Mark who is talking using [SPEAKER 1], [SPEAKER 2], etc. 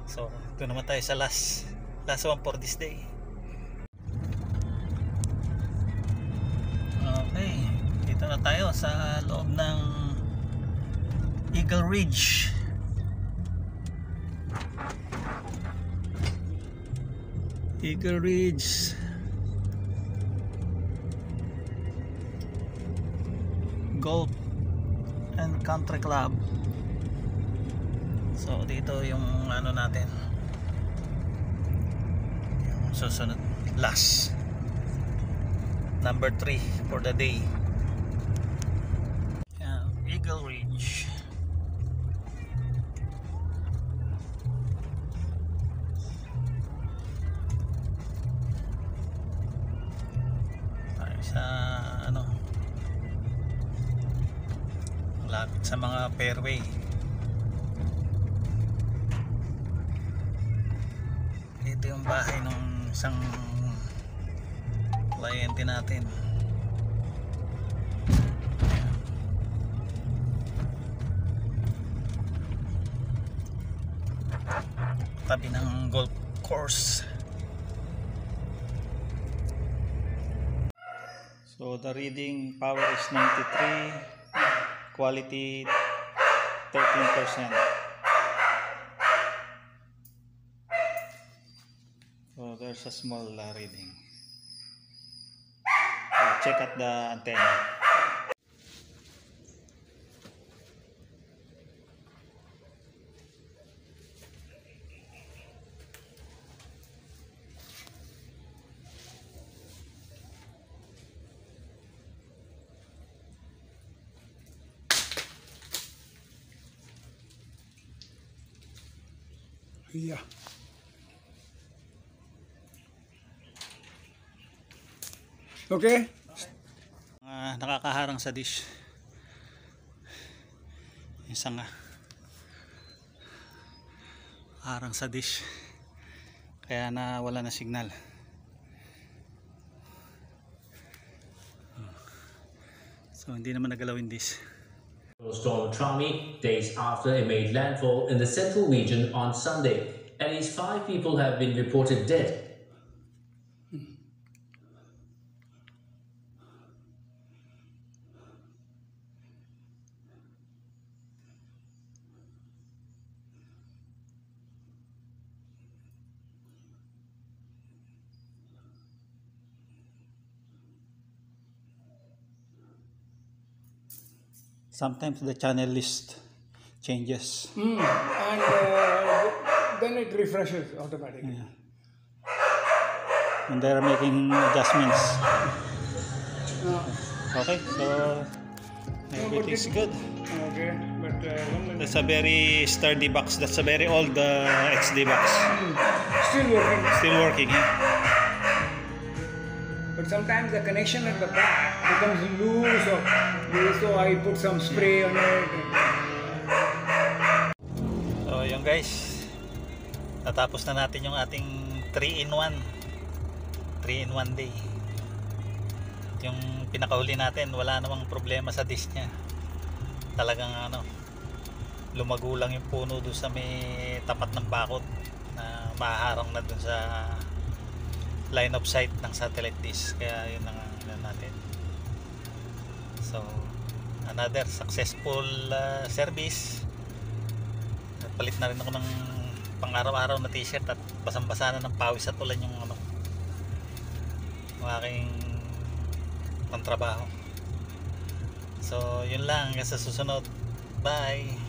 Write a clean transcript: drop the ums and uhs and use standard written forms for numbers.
[SPEAKER 1] So ito naman tayo sa last one for this day. Okay, dito na tayo sa loob ng Eagle Ridge. Eagle Ridge Golf and Country Club. So dito yung ano natin, yung susunod, last number 3 for the day. Eagle Ridge. Sa ano, malapit sa mga fairway. Ito yung bahay ng isang kliyente natin. Tabi ng golf course. So the reading power is 93, quality 13%. So there's a small reading. So check out the antenna.
[SPEAKER 2] Yeah. Okay.
[SPEAKER 1] Nakakaharang sa dish. Isang harang sa dish. Kaya na wala na signal. So hindi naman nagalawin dish.
[SPEAKER 3] Storm Trami days after it made landfall in the central region on Sunday. At least 5 people have been reported dead.
[SPEAKER 1] Sometimes the channel list changes.
[SPEAKER 2] And then it refreshes automatically.
[SPEAKER 1] Yeah. And they're making adjustments. Okay, so everything's good.
[SPEAKER 2] Okay, but
[SPEAKER 1] That's a very sturdy box. That's a very old XD box.
[SPEAKER 2] still working.
[SPEAKER 1] Still working.
[SPEAKER 2] But sometimes the connection at the back becomes loose, so I put some spray on it.
[SPEAKER 1] So yun guys, natapos na natin yung ating 3-in-1 day. Yung pinakahuli natin, wala namang problema sa dish nya. Talagang ano, lumago lang yung puno doon sa may tapat ng bakod na maharang na doon sa line of sight ng satellite dish. Kaya yun ang natin. So another successful service. Palit na rin ako ng pang araw-araw na t-shirt at basang-basa na ng pawis at ulan yung ano, aking pangtrabaho. So yun lang, hanggang sa susunod. Bye.